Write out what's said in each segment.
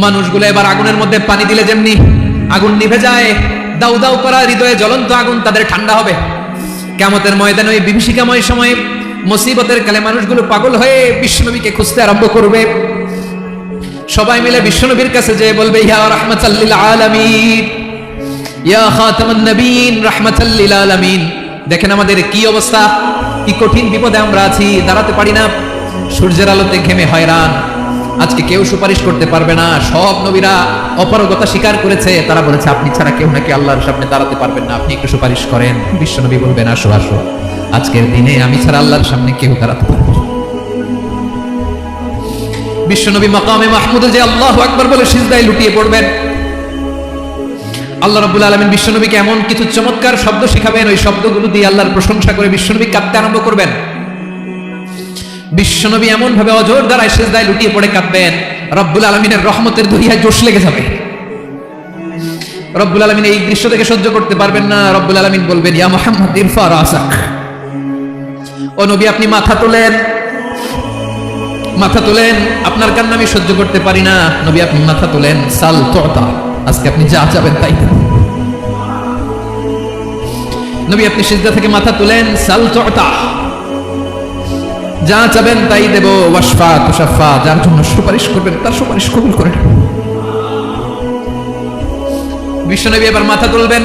মানুষগুলো এবার আগুনের মধ্যে পানি দিলে যেমনি আগুন নিভে যায়, দাউ দাউ করা হৃদয়ে জ্বলন্ত আগুন তাদের ঠান্ডা হবে। কিয়ামতের ময়দানে ওই বিভীষিকাময় সময়ে মুসিবতের কালে মানুষগুলো পাগল হয়ে বিশ্বনবীকে খুঁজতে আরম্ভ করবে। সবাই মিলে বিশ্বনবীর কাছে যেয়ে বলবে, ইয়া রাহমাতাল লিল আলামিন, ইয়া খাতামুন নবিয়্যিন রাহমাতাল লিল আলামিন। দেখেন আমাদের কি অবস্থা, কি কঠিন বিপদে আমরা আছি, দাঁড়াতে পারি না, সূর্যের আলোতে ঘেমে হয়রান। আজকে কেউ সুপারিশ করতে পারবে না। সব নবীরা অপারগতা স্বীকার করেছে, তারা বলেছে আপনি ছাড়া কেউ নাকি আল্লাহর সামনে দাঁড়াতে পারবেন না, আপনি একটু সুপারিশ করেন। বিশ্বনবী বলবেন, আসো আসো, আজকের দিনে আমি ছাড়া আল্লাহর সামনে কেউ দাঁড়াতে পারবে না। বিশ্বনবী মাকামে মাহমুদে যে আল্লাহু আকবার বলে সিজদায় লুটিয়ে পড়বেন। আল্লাহ রাব্বুল আলামিন বিশ্বনবীকে এমন কিছু চমৎকার শব্দ শিখাবেন, ওই শব্দগুলো দিয়ে আল্লাহর প্রশংসা করে বিশ্বনবী কাঁদতে আরম্ভ করবেন। বিশ্বনবী এমন ভাবে অজর দ্বারায় সিজদায় লুটিয়ে পড়ে কাঁদবেন, রব্বুল আলামিনের রহমতের দরিয়ায় জোশ লেগে যাবে। রব্বুল আলামিন এই দৃশ্য থেকে সহ্য করতে পারবেন না। রব্বুল আলামিন বলবেন, ইয়া মুহাম্মদ ইরফা রাসাক, ও নবী আপনি মাথা তোলেন, মাথা তোলেন, আপনার কান্না আমি সহ্য করতে পারি না। নবী আপনি মাথা তোলেন, সাল তুতা, আজকে আপনি যা চাবেন তাই দেব। নবী আপনি সিজদা থেকে মাথা তুলেন, সাল তুতা, যা চাবেন তাই দেব। ওয়াশফা তুশাফা, যার জন্য সুপারিশ করবেন তার সুপারিশ কবুল করে নেব। বিশ্বনবী এবার মাথা তুলবেন।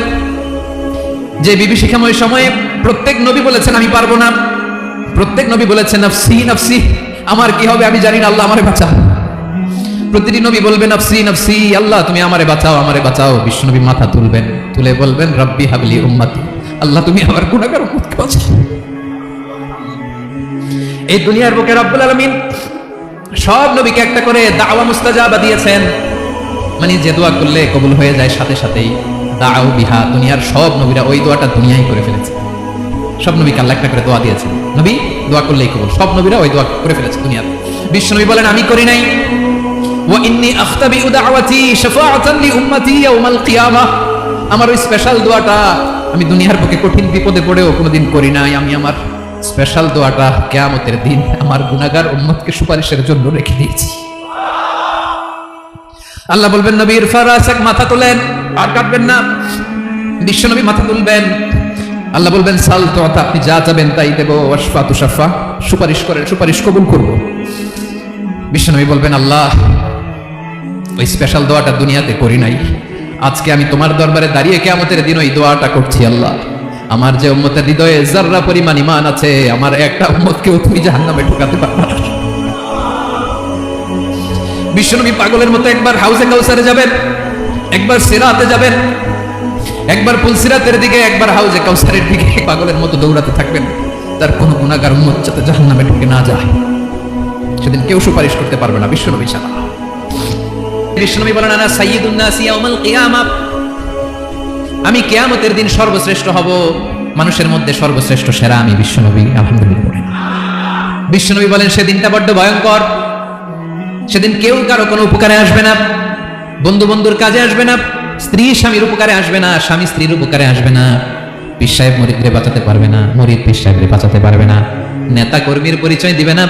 যে বিভীষিকাময় সময়ে প্রত্যেক নবী বলেছেন আমি পারবো না, প্রত্যেক নবী বলেছেন নফসি নফসি, আমার কি হবে আমি জানি না, আল্লাহ আমারে বাঁচাও। প্রতিটি নবী বলবেন নফসি নফসি, আল্লাহ তুমি আমারে বাঁচাও, আমারে বাঁচাও। বিশ্বনবী মাথা তুলবেন, তুলে বলবেন রব্বি হাবলি উম্মতি, আল্লাহ তুমি আমার গুনাহগার উম্মতকে বাঁচাও। এই দুনিয়ার বুকে রব্বুল আলামিন সব নবীকে একটা করে দাওয়া মুস্তাজাবা দিয়েছেন, মানে যে দোয়া করলে কবুল হয়ে যায় সাথে সাথেই। দাও বিহা, দুনিয়ার সব নবীরা ওই দোয়াটা দুনিয়ায় করে ফেলেছে। সব নবীকে আল্লাহ একটা করে দোয়া দিয়েছেন, নবী দোয়া করলেই কবুল, সব নবীরা ওই দোয়া করে ফেলেছে দুনিয়াতে। বিশ্বনবী বলেন আমি করি নাই, ওয়া ইন্নী আখতাবিউ দাওয়াতি শাফাআতান লি উম্মতি ইয়াউমাল কিয়ামাহ, আমার ওই স্পেশাল দোয়াটা আমি দুনিয়ার বুকে কঠিন বিপদে পড়েও কোনোদিন করি নাই। আমি আমার স্পেশাল দোয়াটা কিয়ামতের দিন আমার গুনাহগার উম্মতকে সুপারিশের জন্য রেখে দিয়েছি। আল্লাহ বলবেন নবী ইরফা রাসাক, মাথা তোলেন, আর কাটবেন না। বিশ্বনবী মাথা তুলবেন, আল্লাহ বলবেন সাল তুতা, আপনি যা চাবেন তাই দেব। ওয়াশফা তুশাফা, সুপারিশ করেন, সুপারিশ কবুল করব। বিশ্বনবী বলবেন আল্লাহ ওই স্পেশাল দোয়াটা দুনিয়াতে করি নাই, আজকে আমি তোমার দরবারে দাঁড়িয়ে কিয়ামতের দিন ওই দোয়াটা করছি। আল্লাহ আমার যে উম্মতের হৃদয়ে যাররা পরিমাণ ঈমান আছে, আমার একটা উম্মতকেও তুমি জাহান্নামে ঢোকাতে পারবে না। বিশ্বনবী পাগলের মতো একবার হাউজে কাউসারে যাবেন, একবার সিরাতে যাবেন, একবার পুলসিরাতের দিকে, একবার হাউজে কাউসারের দিকে পাগলের মতো দৌড়াতে থাকবেন। তার কোনো গুনাহগার উম্মত যাতে জাহান্নামে ঢুকে না যায়, সেদিন কেউ সুপারিশ করতে পারবে না বিশ্বনবী ছাড়া। বিশ্বনবী বলেন আনা সাইয়্যিদুন নাসি ইয়াউমাল কিয়ামাহ, আমি কিয়ামতের দিন সর্বশ্রেষ্ঠ হব, মানুষের মধ্যে সর্বশ্রেষ্ঠ সেরা আমি বিশ্বনবী। আলহামদুলিল্লাহ। বিশ্বনবী বলেন সেদিনটা বড্ড ভয়ঙ্কর, সেদিন কেউ কারো কোনো উপকারে আসবে না, বন্ধু বন্ধুর কাজে আসবে না, স্ত্রী স্বামীর উপকারে আসবে না, স্বামী স্ত্রীর উপকারে আসবে না, পীর সাহেব মুরিদরে বাঁচাতে পারবে না, মুরিদ পীর সাহেবরে বাঁচাতে পারবে না, নেতা কর্মীর পরিচয় দিবে না,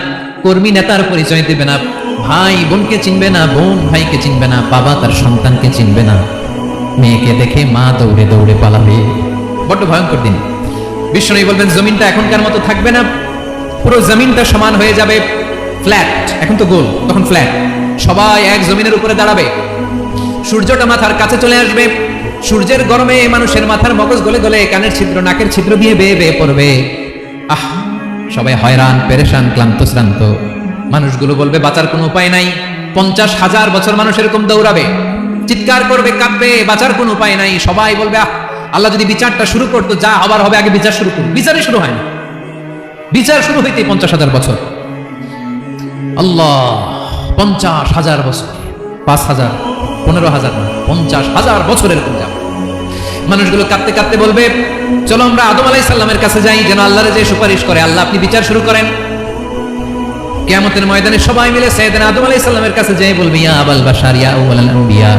কর্মী নেতার পরিচয় দিবে না, ভাই বোনকে চিনবে না, বোন ভাইকে চিনবে না, বাবা তার সন্তানকে চিনবে না, মেয়েকে দেখে মা দৌড়ে দৌড়ে পালাবে। বড্ড ভয়ঙ্কর দিন। বিশ্বনবী বলবেন জমিনটা এখনকার মতো থাকবে না, পুরো জমিনটা সমান হয়ে যাবে, ফ্ল্যাট, এখন তো গোল, তখন ফ্ল্যাট, সবাই এক জমিনের উপরে দাঁড়াবে। সূর্যটা মাথার কাছে চলে আসবে, সূর্যের গরমে মানুষের মাথার মগজ গলে গলে কানের ছিদ্র নাকের ছিদ্র দিয়ে বেয়ে বেয়ে পড়বে। আহ, সবাই হয়রান পেরেশান ক্লান্ত শ্রান্ত। মানুষগুলো বলবে বাঁচার কোনো উপায় নাই। 50,000 বছর মানুষ এরকম দৌড়াবে, চিৎকার করবে, কাঁদবে, বাঁচার কোনো উপায় নাই। সবাই বলবে আল্লাহ যদি বিচারটা শুরু করতো, যা হবার হবে, আগে বিচার শুরু করুন। বিচারই শুরু হয় না, বিচার শুরু হইতে 50,000 বছর। আল্লাহ 50,000 বছর, 5,000, 15,000 না, 50,000 বছর এরকম যাবে। মানুষগুলো কাঁদতে কাঁদতে বলবে চলো আমরা আদম আলাইহিস সালামের কাছে যাই, যেন আল্লাহরে যে সুপারিশ করে, আল্লাহ আপনি বিচার শুরু করেন। কিয়ামতের ময়দানে সবাই মিলে সাইয়েদনা আদম আলাইহিস সালামের কাছে যেয়ে বলবে ইয়া আবাল বাশার ইয়া আউয়ালাল আম্বিয়া,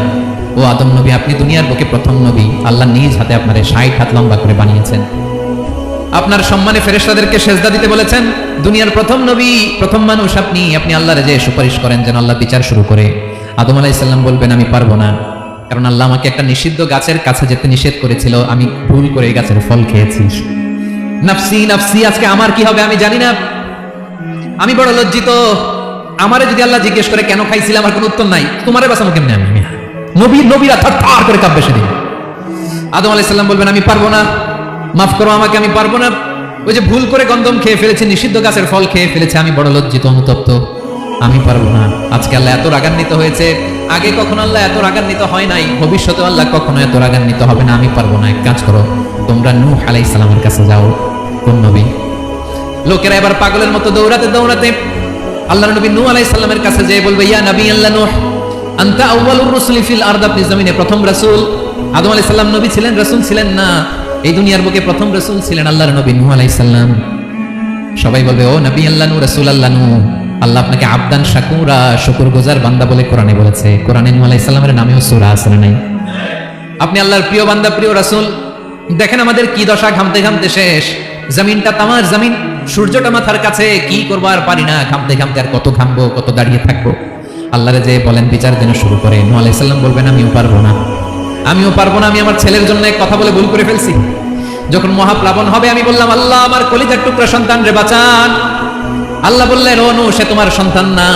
ও আদম নবী আপনি দুনিয়ার বুকে প্রথম নবী, আল্লাহ নিজ হাতে আপনারে 60 হাত লম্বা করে বানিয়েছেন, আপনার সম্মানে ফেরেশতাদেরকে সেজদা দিতে বলেছেন, দুনিয়ার প্রথম নবী প্রথম মানুষ আপনি, আপনি আল্লাহরে যে সুপারিশ করেন যেন আল্লাহ বিচার শুরু করে। আদম আলাইহিস সালাম বলবেন আমি পারবো না, কারণ আল্লাহ আমাকে একটা নিষিদ্ধ গাছের কাছে যেতে নিষেধ করেছিল, আমি ভুল করে এই গাছের ফল খেয়েছি। নাফসি নাফসি, আজকে আমার কি হবে আমি জানি না, আমি বড় লজ্জিত। আমারে যদি আল্লাহ জিজ্ঞেস করে কেন খাইছিলাম, আমার কোনো উত্তর নাই। তোমারে বাঁচাবো কেমনে আমি? নবীরা থার করে কাঁপবে সেদিন। আদম আলাইহিস সালাম বলবেন আমি পারবো না, মাফ করো আমাকে, আমি পারবো না। ওই যে ভুল করে গন্ধম খেয়ে ফেলেছে, নিষিদ্ধ গাছের ফল খেয়ে ফেলেছে, আমি বড় লজ্জিত অনুতপ্ত, আমি পারবো না। আজকে আল্লাহ এত রাগান্বিত হয়েছে, আগে কখনো আল্লাহ এত রাগান্বিত হয় নাই, ভবিষ্যতে আল্লাহ কখনো এত রাগান্বিত হবে না। আমি পারবো না। এক কাজ করো, তোমরা নূহ আলাইহিস সালামের কাছে যাও। কোন নবী? লোকেরা এবার পাগলের মতো দৌড়াতে দৌড়াতে আল্লাহর নবী নূহ আলাইহিস সালামের কাছে যেয়ে বলবে, ইয়া নবী আল্লাহ নূহ, আনতা আউয়ালুর রাসূলি ফিল আরদ, আপনি জমিনে প্রথম রাসূল। আদম আলাইহিস সালাম নবী ছিলেন, রাসূল ছিলেন না। এই দুনিয়ার বুকে প্রথম রাসূল ছিলেন আল্লাহর নবী নূহ আলাইহিস সালাম। সবাই বলবে, ও নবী আল্লাহ নূহ, রাসূল আল্লাহ নূহ, আল্লাহ আপনাকে আবদান শাকুরা, শুকরগুজার বান্দা বলে কোরআনে বলেছে। কোরআনে নূহ আলাইহিস সালামের নামেও সূরা আছে না নাই? আপনি আল্লাহর প্রিয় বান্দা, প্রিয় রাসূল। দেখেন আমাদের কি দশা, ঘামতে ঘামতে শেষ। জমিনটা তামার জমিন, সূর্যটা মাথার কাছে, কি করবো আর পারি না, ঘামতে ঘামতে আর কত ঘামবো, কত দাঁড়িয়ে থাকবো। আল্লাহরে যে বলেন বিচার যেন শুরু করে। নূহ আলাইহিস সালাম বলবেন আমিও পারবো না, আমিও পারবো না, আমি আমার ছেলের জন্য এক কথা বলে ভুল করে ফেলছি। যখন মহাপ্লাবন হবে আমি বললাম, আল্লাহ আমার কলিজার টুকরা সন্তান রে বাঁচান। আল্লাহ বললেন, ও নূহ, সে তোমার সন্তান না,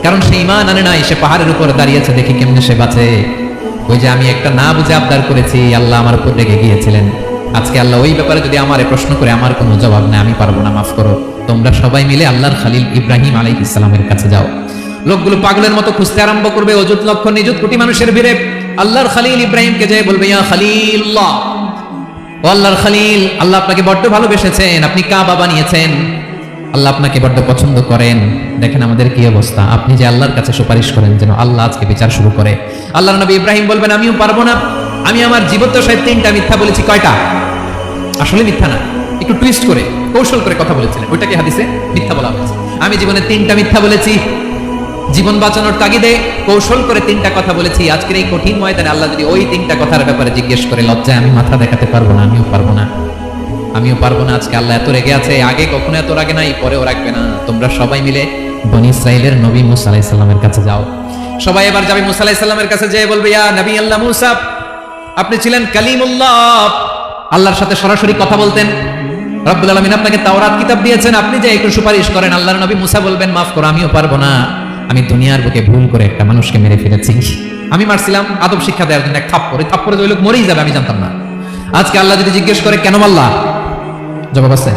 কারণ সে ঈমান আনে নাই, সে পাহাড়ের উপর দাঁড়িয়েছে, দেখি কেমনে সে বাঁচে। ওই যে আমি একটা না বুঝে আবদার করেছি, আল্লাহ আমার উপর রেগে গিয়েছিলেন। আজকে আল্লাহ ওই ব্যাপারে যদি আমারে প্রশ্ন করে, আমার কোনো জবাব নেই, আমি পারবো না, মাফ করো। তোমরা সবাই মিলে আল্লাহর খলিল ইব্রাহিম আলাইহিস সালামের কাছে যাও। লোকগুলো পাগলের মতো খুঁজতে আরম্ভ করবে, অযুত লক্ষ নিযুত কোটি মানুষের ভিড়ে। আল্লাহর খলিল ইব্রাহিমকে যেয়ে বলবে, ইয়া খলিলুল্লাহ, ও আল্লাহর খলিল, আল্লাহ আপনাকে বড্ড ভালোবেসেছেন, আপনি কাবা বানিয়েছেন, আল্লাহ আপনাকে বড্ড পছন্দ করেন। দেখেন আমাদের কি অবস্থা। আপনি যে আল্লাহর কাছে সুপারিশ করেন যেন আল্লাহ আজকে বিচার শুরু করে। আল্লাহর নবী ইব্রাহিম বলবেন, আমিও পারবো না, আমি আমার জীবদ্দশায় 3টা মিথ্যা বলেছি। কয়টা? আসলে মিথ্যা না, একটু টুইস্ট করে কৌশল করে কথা বলেছিলেন, ওইটাকে হাদিসে মিথ্যা বলা হয়েছে। আমি জীবনে 3টা মিথ্যা বলেছি, জীবন বাঁচানোর তাগিদে কৌশল করে 3টা কথা বলেছি। আজকের এই কঠিন ময়দানে আল্লাহ যদি ওই 3টা কথার ব্যাপারে জিজ্ঞেস করে, লজ্জায় আমি মাথা দেখাতে পারবো না, আমিও পারবো না, আমিও পারবো না। আজকে আল্লাহ এত রেগে আছে, আগে কখনো এত রাগে নাই, পরেও রাখবে না। তোমরা সবাই মিলে বনী ইসরাইলের নবী মুসা আলাইহিস সালামের কাছে যাও। সবাই এবার যাবে মুসা আলাইহিস সালামের কাছে, যেয়ে বলবে, ইয়া নবী আল্লাহ মুসা, আপনি ছিলেন কালিমুল্লাহ, আল্লাহর সাথে সরাসরি কথা বলতেন। রব্বুল আলামিন আপনাকে তাওরাত কিতাব দিয়েছেন, আপনি যে একটু সুপারিশ করেন। আল্লাহর নবী মুসা বলবেন, মাফ করো, আমিও পারবো না, আমি দুনিয়ার বুকে ভুল করে একটা মানুষকে মেরে ফেলেছি। আমি মারছিলাম আদব শিক্ষা দেওয়ার জন্য, এক থাপ্পড়ে, থাপ্পড়ে ওই লোক মরেই যাবে, আমি জানতাম না। আজকে আল্লাহ যদি জিজ্ঞেস করে কেন মারলা, জবাব আছে?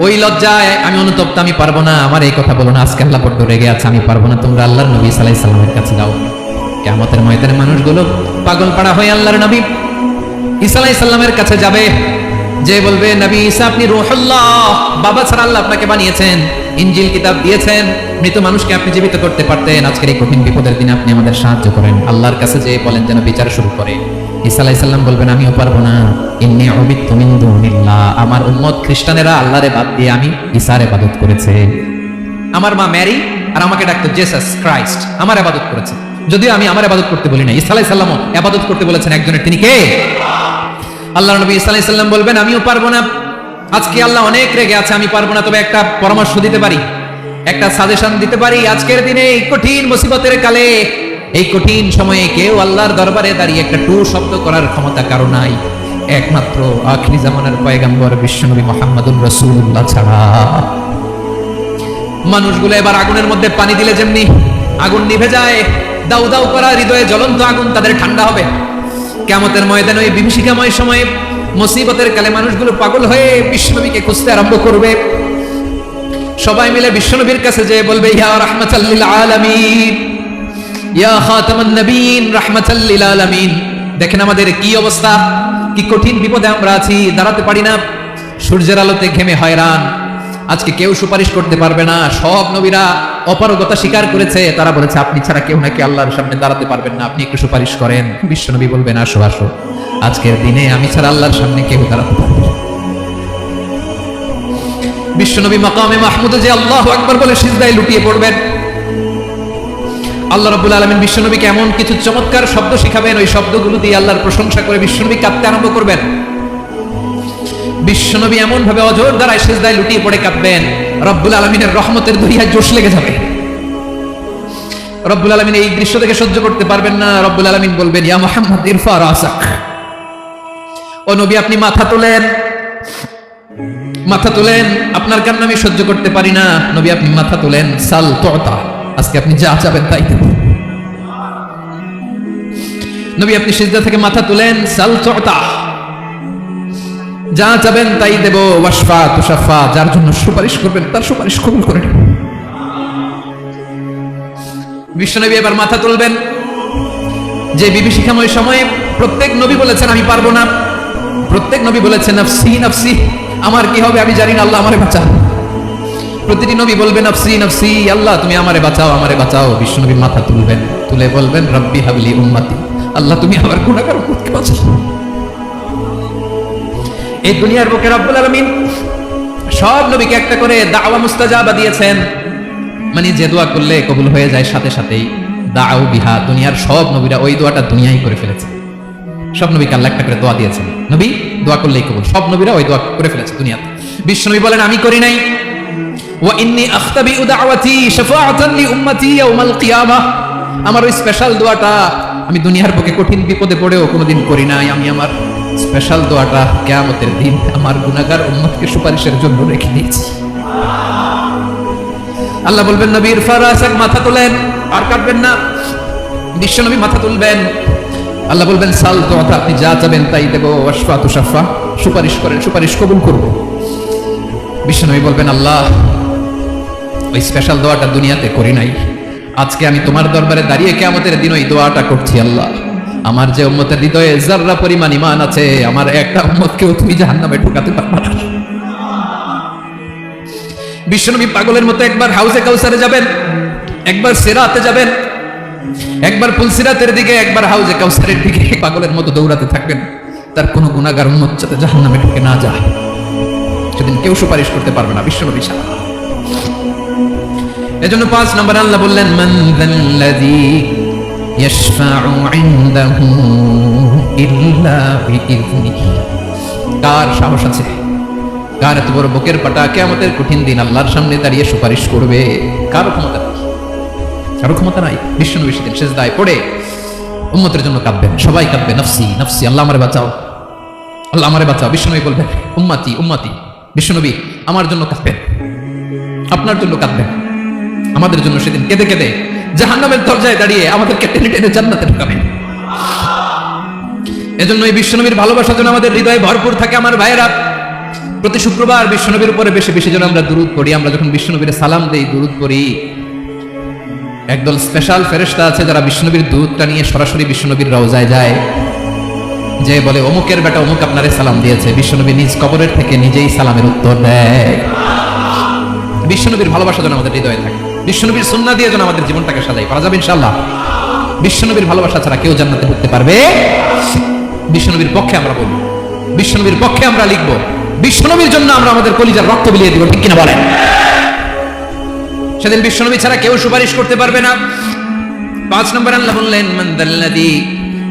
ওই লজ্জায় আমি অনুতপ্ত, আমি পারবো না, আমার এই কথা বলো না। আজকে আল্লাহ বড্ড রেগে আছে, আমি পারবো না। তোমরা আল্লাহর নবী সাল্লাল্লাহু আলাইহি সাল্লামের কাছে যাও। কিয়ামতের ময়দানে মানুষগুলো পাগল পাড়া হয়ে আল্লাহর নবী ঈসা আলাইহিস সালামের কাছে যাবে, যে বলবে, নবী ঈসা আপনি রূহুল্লাহ, বাবা ছাড়া আল্লাহ আপনাকে বানিয়েছেন, ইনজিল কিতাব দিয়েছেন, মৃত মানুষকে আপনি জীবিত করতে পারতেন। আজকের এই কঠিন বিপদের দিনে আপনি আমাদের সাহায্য করেন। আল্লাহর কাছে যে বলেন যেন বিচার শুরু করে। ঈসা আলাইহিস সালাম বলবেন, আমিও পারবো না, ইন্নী উবিদতু মিন দুনিল্লাহ, আমার উম্মত খ্রিস্টানেরা আল্লাহর বাদ দিয়ে আমি ঈসার ইবাদত করেছে। আমার মা মেরি আর আমাকে ডাকতো জেসাস ক্রাইস্ট, আমার ইবাদত করেছে, যদিও আমি আমার ইবাদত করতে বলি না। ঈসা আলাইহিস সালামও ইবাদত করতে বলেছেন একজনের, তিনি কে? আল্লাহর নবী ঈসা আলাইহিস সালাম বলবেন, আমিও পারবো না। আজকে আল্লাহ অনেক রেগে আছে, আমি পারবো না। তবে একটা পরামর্শ দিতে পারি, একটা সাজেশন দিতে পারি। আজকের দিনে এই কঠিন মুসিবতের কালে, এই কঠিন সময়ে কেউ আল্লাহর দরবারে দাঁড়িয়ে একটা টু শব্দ করার ক্ষমতা কারো নাই, একমাত্র আখিরি জামানার পয়গম্বর বিশ্বনবী মুহাম্মদুর রাসূলুল্লাহ ছাড়া। মানুষগুলো এবার আগুনের মধ্যে পানি দিলে যেমনি আগুন নিভে যায়, দাউ দাউ করা হৃদয়ে জ্বলন্ত আগুন তাদের ঠান্ডা হবে। কিয়ামতের ময়দানে ওই বিভীষিকাময় সময়ে মুসিবতের কালে মানুষগুলো পাগল হয়ে বিশ্বনবীকে খুঁজতে আরম্ভ করবে। সবাই মিলে বিশ্বনবীর কাছে যেয়ে বলবে, ইয়া রাহমাতাল লিল আলামিন, ইয়া খাতামান নবীন, রাহমাতাল লিল আলামিন। দেখেন আমাদের কি অবস্থা, কি কঠিন বিপদে আমরা আছি, দাঁড়াতে পারি না, সূর্যের আলোতে ঘেমে হয়রান। আজকে কেউ সুপারিশ করতে পারবে না। সব নবীরা অপারগতা স্বীকার করেছে, তারা বলেছে আপনি ছাড়া কেউ নাকি আল্লাহর সামনে দাঁড়াতে পারবেন না, আপনি একটু সুপারিশ করেন। বিশ্বনবী বলবেন, আসো আসো, আজকের দিনে আমি ছাড়া আল্লাহর সামনে কেউ দাঁড়াতে পারবে না। বিশ্বনবী মাকামে মাহমুদে যে আল্লাহু আকবার বলে সিজদায় লুটিয়ে পড়বেন। আল্লাহ রাব্বুল আলামিন বিশ্বনবীকে এমন কিছু চমৎকার শব্দ শিখাবেন, ওই শব্দগুলো দিয়ে আল্লাহর প্রশংসা করে বিশ্বনবী কাঁদতে আরম্ভ করবেন। বিশ্বনবী এমন ভাবে অজর দ্বারায় সিজদায় লুটিয়ে পড়ে কাঁদবেন, রব্বুল আলামিনের রহমতের দরিয়ায় জোশ লেগে যাবে। রব্বুল আলামিন এই দৃশ্য দেখে সহ্য করতে পারবেন না। রব্বুল আলামিন বলবেন, ইয়া মুহাম্মদ ইরফা রাসাক, ও নবী আপনি মাথা তোলেন, মাথা তোলেন, আপনার কান্না আমি সহ্য করতে পারি না। নবী আপনি মাথা তোলেন, সাল তুতা, আজকে আপনি যা চাবেন তাই দেব। নবী আপনি সিজদা থেকে মাথা তুলেন, সাল তুতা, যা চাবেন তাই দেব। ওয়াশফা তুশাফা, যার জন্য সুপারিশ করবেন তার সুপারিশ কবুল করে নেব। বিশ্বনবী এবার মাথা তুলবেন। যে বিভীষিকাময় সময়ে প্রত্যেক নবী বলেছেন আমি পারবো না, প্রত্যেক নবী বলেছেন নফসি নফসি, আমার কি হবে আমি জানি না, আল্লাহ আমারে বাঁচাও। প্রতিটি নবী বলবেন নফসি নফসি, আল্লাহ তুমি আমারে বাঁচাও, আমারে বাঁচাও। বিশ্বনবী মাথা তুলবেন, তুলে বলবেন রব্বি হাবলি উম্মতি, আল্লাহ তুমি আমার গুনাহগার উম্মতকে বাঁচাও। এই দুনিয়ার বুকে রব্বুল আলামিন সব নবীকে একটা করে দাওয়া মুস্তাজাবা দিয়েছেন, মানে যে দোয়া করলে কবুল হয়ে যায় সাথে সাথেই। দাও বিহা, দুনিয়ার সব নবীরা ওই দোয়াটা দুনিয়ায় করে ফেলেছে। সব নবীকে আল্লাহ একটা করে দোয়া দিয়েছেন, নবী দোয়া করলেই কবুল, সব নবীরা ওই দোয়া করে ফেলেছে দুনিয়াতে। বিশ্বনবী বলেন আমি করি নাই, ওয়া ইন্নী আখতাবিউ দাওয়াতি শাফাআতান লি উম্মতি ইয়াউমাল কিয়ামাহ, আমার ওই স্পেশাল দোয়াটা আমি দুনিয়ার বুকে কঠিন বিপদে পড়েও কোনোদিন করি নাই, আমি আমার স্পেশাল দোয়াটা কিয়ামতের দিন আমার গুনাহগার উম্মতকে সুপারিশের জন্য রেখে দিয়েছি। আল্লাহ বলবেন নবী ইরফা রাসাক, মাথা তোলেন, আর কাটবেন না। বিশ্বনবী মাথা তুলবেন, আল্লাহ বলবেন সাল তুতা, আপনি যা চাবেন তাই দেব। ওয়াশফা তুশাফা, সুপারিশ করেন, সুপারিশ কবুল করব। বিশ্বনবী বলবেন আল্লাহ ওই স্পেশাল দোয়াটা দুনিয়াতে করি নাই, আজকে আমি তোমার দরবারে দাঁড়িয়ে কিয়ামতের দিন ওই দোয়াটা করছি। আল্লাহ আমার যে উম্মতের হৃদয়ে যাররা পরিমাণ ঈমান আছে, আমার একটা উম্মতকেও তুমি জাহান্নামে ঢোকাতে পারবে না। বিশ্বনবী পাগলের মতো একবার হাউজে কাউসারে যাবেন, একবার সিরাতে যাবেন, একবার পুলসিরাতের দিকে, একবার হাউজে কাউসারের দিকে পাগলের মতো দৌড়াতে থাকবেন। তার কোনো গুনাহগার উম্মত যাতে জাহান্নামে ঢুকে না যায়, সেদিন কেউ সুপারিশ করতে পারবে না বিশ্বনবী ছাড়া। এজন্য 5 নম্বর আল্লাহ বললেন মান যাল্লাযী ইয়াশফাউ ইনদাহু ইল্লা বিইযনিহি, কার সাহস আছে, কার এত বড় বুকের পাটা কিয়ামতের কঠিন দিন আল্লাহর সামনে দাঁড়িয়ে সুপারিশ করবে? কার ক্ষমতা নেই, কারো ক্ষমতা নাই। বিশ্বনবী সেদিন সিজদায় পড়ে উম্মতের জন্য কাঁদবেন, সবাই কাঁদবে নফসি নফসি, আল্লাহ আমারে বাঁচাও, আল্লাহ আমারে বাঁচাও। বিশ্বনবী বলবেন উম্মতি উম্মতি, বিশ্বনবী আমার জন্য কাঁদবেন, আপনার জন্য কাঁদবেন, আমাদের জন্য সেদিন কেঁদে কেঁদে জাহান্নামের দরজায় দাঁড়িয়ে আমাদেরকে টেনে টেনে জান্নাতে ঢোকাবেন। এজন্য এই বিশ্বনবীর ভালোবাসা যেন আমাদের হৃদয়ে ভরপুর থাকে। আমার ভাইয়েরা, প্রতি শুক্রবার বিশ্বনবীর উপরে বেশি বেশি যেন আমরা দুরূদ পড়ি। আমরা যখন বিশ্বনবীর সালাম দেই, দুরূদ পড়ি, একদল স্পেশাল ফেরেশতা আছে যারা বিশ্বনবীর দুরূদটা নিয়ে সরাসরি বিশ্বনবীর রওজায় যায়, যে বলে অমুকের বেটা অমুক আপনারে সালাম দিয়েছে। বিশ্বনবী নিজ কবরের থেকে নিজেই সালামের উত্তর দেয়। বিশ্বনবীর ভালোবাসা যেন আমাদের হৃদয়ে থাকে, বিশ্বনবীর সুন্নাহ দিয়ে যেন আমাদের জীবনটাকে সাজাই করা যাবে ইনশাআল্লাহ। বিশ্বনবীর ভালোবাসা ছাড়া কেউ জান্নাতে ঢুকতে পারবে? বিশ্বনবীর পক্ষে আমরা বলবো, বিশ্বনবীর পক্ষে আমরা লিখবো, বিশ্বনবীর জন্য আমরা আমাদের কলিজার রক্ত বিলিয়ে দিব, ঠিক কিনা বলেন? সেদিন বিশ্বনবী ছাড়া কেউ সুপারিশ করতে পারবে না। 5 নম্বর আল্লাহ বললেন মান যাল্লাযী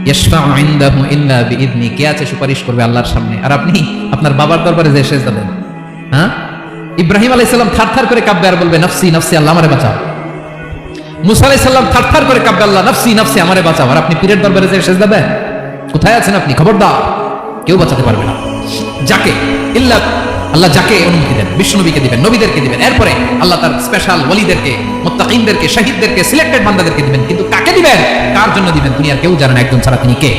ইয়াশফাউ ইনদাহু ইল্লা বিইযনি, কে আছে সুপারিশ করবে আল্লাহর সামনে? আর আপনি আপনার বাবার দরবারে যে সিজদা দেন, হ্যাঁ, ইব্রাহিম আলাইহিস সালাম থারথার করে কাঁপবে আর বলবে নফসি নফসি, আল্লাহ আমারে বাঁচাও। মুসা আলাইহিস সালাম থারথার করে কাঁপবে, আল্লাহ নফসি নফসি, আমারে বাঁচাও। আর আপনি পীরের দরবারে যে সিজদা দেন, কোথায় আছেন আপনি? খবরদার, কেউ বাঁচাতে পারবে না। যাকে ইল্লা আল্লাহ যাকে অনুমতি দেন, বিশ্বনবীকে দিবেন, নবীদেরকে দিবেন, এরপরে আল্লাহ তার স্পেশাল ওয়ালিদেরকে, মুত্তাকিনদেরকে, শহীদদেরকে, সিলেক্টেড বান্দাদেরকে দিবেন। কিন্তু কাকে দিবেন, কার জন্য দিবেন, দুনিয়ার কেউ জানে না একজন ছাড়া, তিনি কে?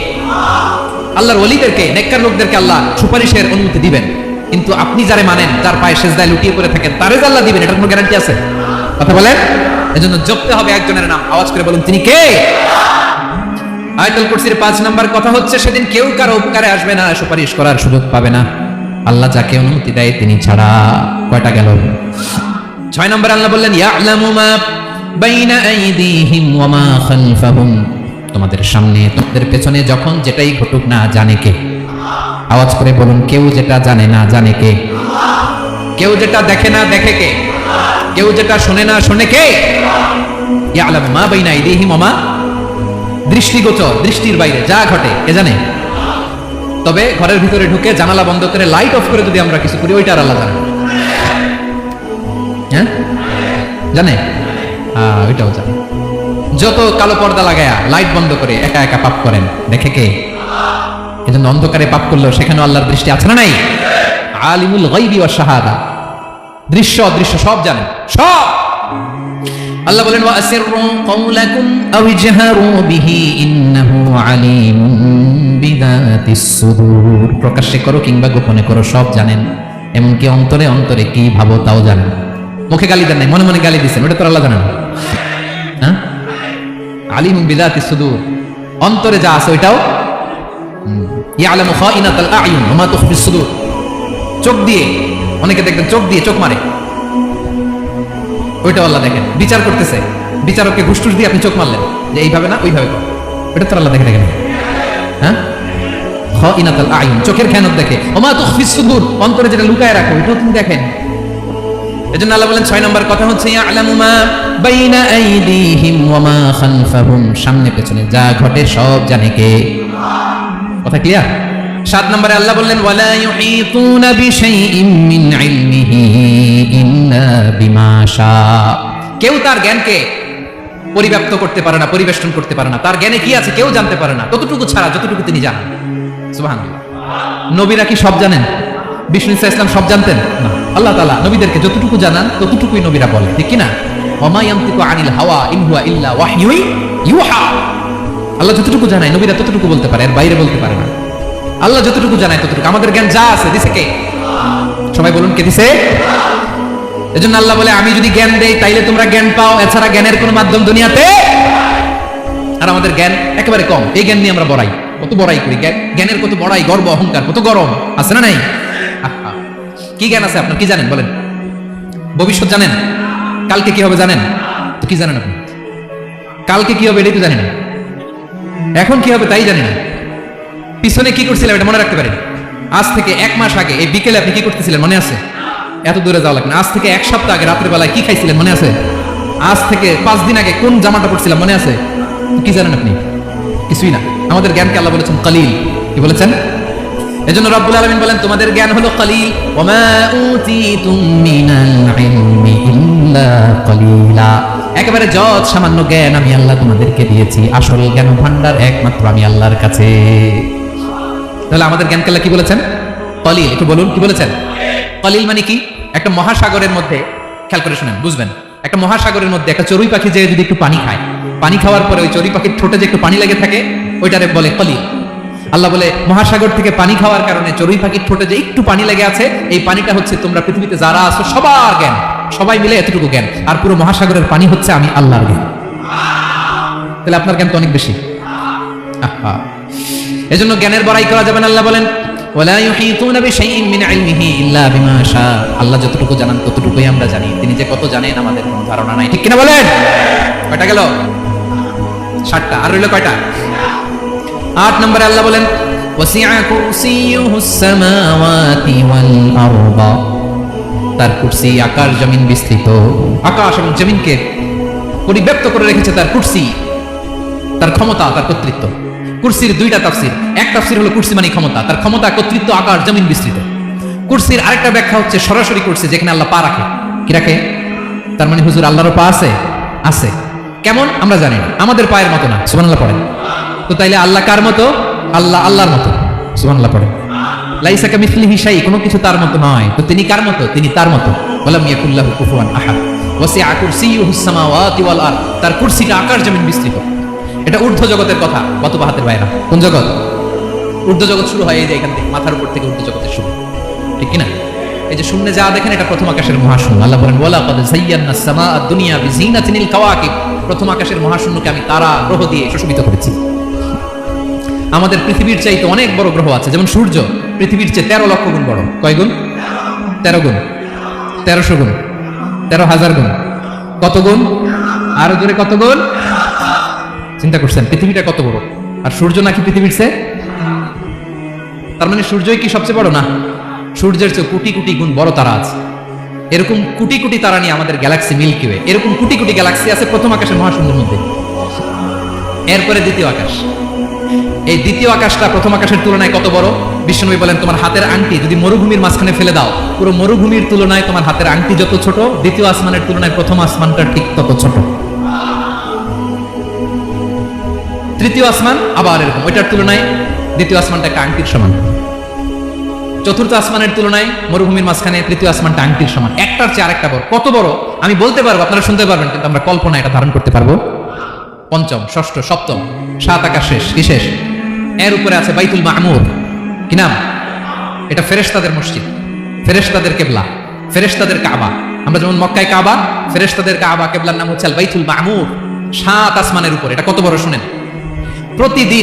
আল্লাহর ওয়ালিদেরকে, নেককার লোকদেরকে আল্লাহ সুপারিশের অনুমতি দিবেন। কিন্তু আপনি যারে মানেন, যার পায়ে সিজদায় লুটিয়ে পড়ে থাকেন, তারে যে আল্লাহ দিবেন, এটার কোনো গ্যারান্টি আছে? কথা বলেন। এজন্য জপতে হবে একজনের নাম, আওয়াজ করে বলুন তিনি কে? আয়াতুল কুরসির 5 নম্বর কথা হচ্ছে সেদিন কেউ কারো উপকারে আসবে না, সুপারিশ করার সুযোগ পাবে না, আল্লাহ যাকে অনুমতি দেয় তিনি ছাড়া। কয়টা গেল? 6 নম্বর আল্লাহ বললেন ইয়ালামু মা বাইনা আইদিহিম ওয়া মা খালফাহুম, তোমাদের সামনে তোমাদের পেছনে যখন যেটাই ঘটুক না জানে কে? আওয়াজ করে বলুন, কেউ যেটা জানে না জানে কে? কেউ যেটা দেখে না দেখে কে? কেউ যেটা শোনে না শোনে কে? ইয়ালামু মা বাইনা আইদিহিম ওয়া মা, দৃষ্টিগোচর, দৃষ্টির বাইরে যা ঘটে কে জানে? তবে ঘরের ভিতরে ঢুকে জানালা বন্ধ করে লাইট অফ করে যদি আমরা কিছু করি, ওইটা আর আল্লাহ জানে। হ্যাঁ, জানে? ওইটাও জানে। যত কালো পর্দা লাগায়া লাইট বন্ধ করে একা একা পাপ করেন, দেখে কে? এজন্য অন্ধকারে পাপ করলেও সেখানে আল্লাহর দৃষ্টি আছে না নাই? আলিমুল গায়বি ওয়াশ শাহাদা, দৃশ্য অদৃশ্য সব জানেন, সব। আল্লাহ বলেন ওয়া আসিররু কাওলাকুম আও ইজহারু বিহি ইন্নাহু আলিমুম বিযাতিস সুদূর। প্রকাশ্যে করো কিংবা গোপনে করো, সব জানেন। এমনকি অন্তরে অন্তরে কি ভাবো তাও জানেন। মুখে গালি দেন নাই, মনে মনে গালি দিচ্ছেন, ওটা তো আল্লাহ জানেন। হ্যাঁ, আলিমুম বিযাতিস সুদূর, অন্তরে যা আছে ওইটাও। ইয়ালামু খাইনাতাল আ'য়ুন ওয়া মা তুখফিস সুদূর। চোখ দিয়ে, অনেকে দেখবেন চোখ দিয়ে চোখ মারে, ওইটাও আল্লাহ দেখেন। বিচার করতেছে, বিচারককে ঘুষ টুস দিয়ে আপনি চোখ মারলেন যে এইভাবে না ওইভাবে কর, ওটা তো আল্লাহ দেখে। দেখেন, হ্যাঁ, খাইনাতাল আ'য়ুন, চোখের খেয়ানত দেখে। ওয়া মা তুখফিস সুদূর, অন্তরে যেটা লুকায় রাখো ওইটাও তুমি দেখেন। এজন্য আল্লাহ বলেন 6 নম্বর কথা হচ্ছে ইয়ালামু মা বাইনা আইদিহিম ওয়া মা খালফাহুম, সামনে পেছনে যা ঘটে সব জানে কে? কথা ক্লিয়ার? 7 নম্বরে আল্লাহ বললেন ওয়ালা ইউহিতুনা বিশাইইম মিন ইলমিহি ইল্লা বিমা শা। কেউ তার জ্ঞানকে পরিব্যাপ্ত করতে পারে না, পরিবেষ্টন করতে পারে না। তার জ্ঞানে কি আছে কেউ জানতে পারে না, ততটুকু ছাড়া যতটুকু তিনি জানেন। সুবহানাল্লাহ। নবীরা কি সব জানেন? বিষ্ণু ইসা ইসলাম সব জানতেন না। আল্লাহ তাআলা নবীদেরকে যতটুকু জানান ততটুকুই নবীরা বলে, ঠিক কি না? ওয়া মা ইয়ানতিকু আনিল হাওয়া ইন হুয়া ইল্লা ওয়াহয়ুন ইউহা। আল্লাহ যতটুকু জানায় নবীরা ততটুকু বলতে পারে, এর বাইরে বলতে পারে না। আল্লাহ যতটুকু জানায় ততটুকু। আমাদের জ্ঞান যা আছে দিছে কে? সবাই বলুন, কে দিছে? এজন্য আল্লাহ বলে আমি যদি জ্ঞান দেই তাইলে তোমরা জ্ঞান পাও, এছাড়া জ্ঞানের কোনো মাধ্যম দুনিয়াতে। আর আমাদের জ্ঞান একেবারে কম, এই জ্ঞান নিয়ে আমরা বড়াই, কত বড়াই করি। জ্ঞানের কত বড়াই, গর্ব অহংকার, কত গরম আছে না নাই? কি জ্ঞান আছে আপনার? কি জানেন বলেন? ভবিষ্যৎ জানেন? কালকে কি হবে জানেন? তো কি জানেন আপনি? কালকে কি হবে এটাই তো জানেন না। এখন কি হবে তাই জানেন না। পিছনে কি করছিলাম এটা মনে রাখতে পারেন? আজ থেকে 1 মাস আগে এই বিকেলে আপনি কি করতেছিলেন মনে আছে? এত দূরে যাওয়া লাগবে না। আজ থেকে 1 সপ্তাহ আগে রাতের বেলায় কি খাইছিলেন মনে আছে? আজ থেকে 5 দিন আগে কোন জামাটা পরছিলাম মনে আছে? কি জানেন আপনি? কিছুই না। আমাদের জ্ঞানকে আল্লাহ বলেছেন কালিল। কি বলেছেন? এজন্য রব্বুল আলামিন বলেন তোমাদের জ্ঞান হলো কালিল। ওয়া মা উতিতুম মিনাল ইলমি ইল্লা কালিলা। একেবারে যত সামান্য জ্ঞান আমি আল্লাহ তোমাদেরকে দিয়েছি, আসল জ্ঞান ভান্ডার একমাত্র আমি আল্লাহর কাছে। তাহলে আমাদের জ্ঞানকে আল্লাহ কি বলেছেন? কালিল। একটু বলুন কি বলেছেন? কালিল মানে কি? একটা মহাসাগরের মধ্যে, খেয়াল করে শুনেন বুঝবেন, একটা মহাসাগরের মধ্যে একটা চড়ুই পাখি যে যদি একটু পানি খায়, পানি খাওয়ার পরে ওই চড়ুই পাখির ঠোঁটে যে একটু পানি লেগে থাকে ওইটারে বলে কালিল। আল্লাহ বলে মহাসাগর থেকে পানি খাওয়ার কারণে চড়ুই পাখির ঠোঁটে যে একটু পানি লেগে আছে, এই পানিটা হচ্ছে তোমরা পৃথিবীতে যারা আছো সবার জ্ঞান, সবাই মিলে এতটুকু জ্ঞান। আর পুরো মহাসাগরের পানি হচ্ছে আমি আল্লাহর জ্ঞান। তাহলে আপনার জ্ঞান তো অনেক বেশি। এজন্য জ্ঞানের বড়াই করা যাবে না। আল্লাহ বলেন ওয়ালা ইউহিতুনা বিশাইইন মিন ইলমিহি ইল্লা বিমা শা। আল্লাহ যতটুকু জানেন ততটুকুই আমরা জানি, তিনি যে কত জানেন আমাদের কোনো ধারণা নাই, ঠিক কিনা বলেন? কয়টা গেল? 7টা। আর রইল কয়টা? 8 নম্বরে আল্লাহ বলেন ওয়াসিআ কুরসিয়ুহুস সামাওয়াতি ওয়াল আরদা। তার কুরসি আকাশ জমিন বিস্তৃত। আকাশ এবং জমিনকে পরিব্যাপ্ত করে রেখেছে তার কুরসি, তার ক্ষমতা, তার কর্তৃত্ব। কুরসির 2টা তাফসীর। এক তাফসীর হলো কুরসি মানে ক্ষমতা, তার ক্ষমতা, কর্তৃত্ব, আকাশ জমিন বিস্তৃত। কুরসির আরেকটা ব্যাখ্যা হচ্ছে সরাসরি কুরসি, যেখানে আল্লাহ পা রাখে। কি রাখে? তার মানে হুজুর আল্লাহরও পা আছে? আছে। কেমন আমরা জানি না, আমাদের পায়ের মতো না। সুবহানাল্লাহ পড়েন। তো তাইলে আল্লাহ কার মতো? আল্লাহ আল্লাহর মতো। সুবহানাল্লাহ পড়েন। লাইসা কামিসলিহি শাই, কোনো কিছু তার মতো নয়। তো তিনি কার মতো? তিনি তার মতো। ওয়ালাম ইয়াকুল্লাহু কুফুয়ান আহাদ। ওয়াসিআ কুরসিয়ুহুস সামাওয়াতি ওয়াল আরদ। তার কুরসিটা আকাশ জমিন বিস্তৃত। এটা ঊর্ধ্ব জগতের কথা, কত বাহাতের বাইরা। কোন জগৎ? ঊর্ধ্ব জগৎ শুরু হয় এই যে এখান থেকে, মাথার উপর থেকে ঊর্ধ্ব জগতের শুরু, ঠিক কি না? এই যে শূন্যে যা দেখেন এটা প্রথম আকাশের মহাশূন্য। আল্লাহ বলেন ওয়ালাকাদ যায়্যানাস সামাআদ দুনিয়া বিজিনাতিনিল কাওয়াকিব। প্রথম আকাশের মহাশূন্যকে আমি তারা গ্রহ দিয়ে সুশোভিত করেছি। আমাদের পৃথিবীর চাইতে অনেক বড় গ্রহ আছে, যেমন সূর্য পৃথিবীর চেয়ে 13 লক্ষ গুণ বড়। কয় গুণ? 13 গুণ, 1300 গুণ, 13,000 গুণ। কত গুণ? আরো জোরে কত গুণ? চিন্তা করছেন পৃথিবীটা কত বড়, আর সূর্য নাকি পৃথিবীর চেয়ে? তার মানে সূর্যই কি সবচেয়ে বড়? না, সূর্যের চেয়ে কোটি কোটি গুণ বড় তারা আছে। এরকম কোটি কোটি তারা নিয়ে আমাদের গ্যালাক্সি মিল্কি ওয়ে। এরকম কোটি কোটি গ্যালাক্সি আছে প্রথম আকাশের মহাশূন্যের মধ্যে। এরপরে দ্বিতীয় আকাশ। এই দ্বিতীয় আকাশটা প্রথম আকাশের তুলনায় কত বড়? বিশ্বনবী বলেন তোমার হাতের আংটি যদি মরুভূমির মাঝখানে ফেলে দাও, পুরো মরুভূমির তুলনায় তোমার হাতের আংটি যত ছোট, দ্বিতীয় আসমানের তুলনায় প্রথম আসমানটা ঠিক তত ছোট। তৃতীয় আসমান আবার এরকম, ওইটার তুলনায় দ্বিতীয় আসমানটা একটা আংটির সমান। চতুর্থ আসমানের তুলনায় মরুভূমির মাঝখানে তৃতীয় আসমানটা আংটির সমান, একটার চেয়ে আরেকটা বড়। কত বড় আমি বলতে পারবো, আপনারা শুনতে পারবেন, কিন্তু আমরা কল্পনা এটা ধারণ করতে পারবো। পঞ্চম, ষষ্ঠ, সপ্তম, সাত আকাশ শেষ, কি শেষ? এর উপরে আছে বাইতুল মামুর, কি নাম? এটা ফেরেশতাদের মসজিদ, ফেরেশতাদের কেবলা, ফেরেশতাদের কাবা। আমরা যেমন মক্কায় কাবা, ফেরেশতাদের কাবা, কেবলার নাম হচ্ছে আল বাইতুল মামুর। সাত আসমানের উপরে, এটা কত বড় শুনেন। প্রতিদিন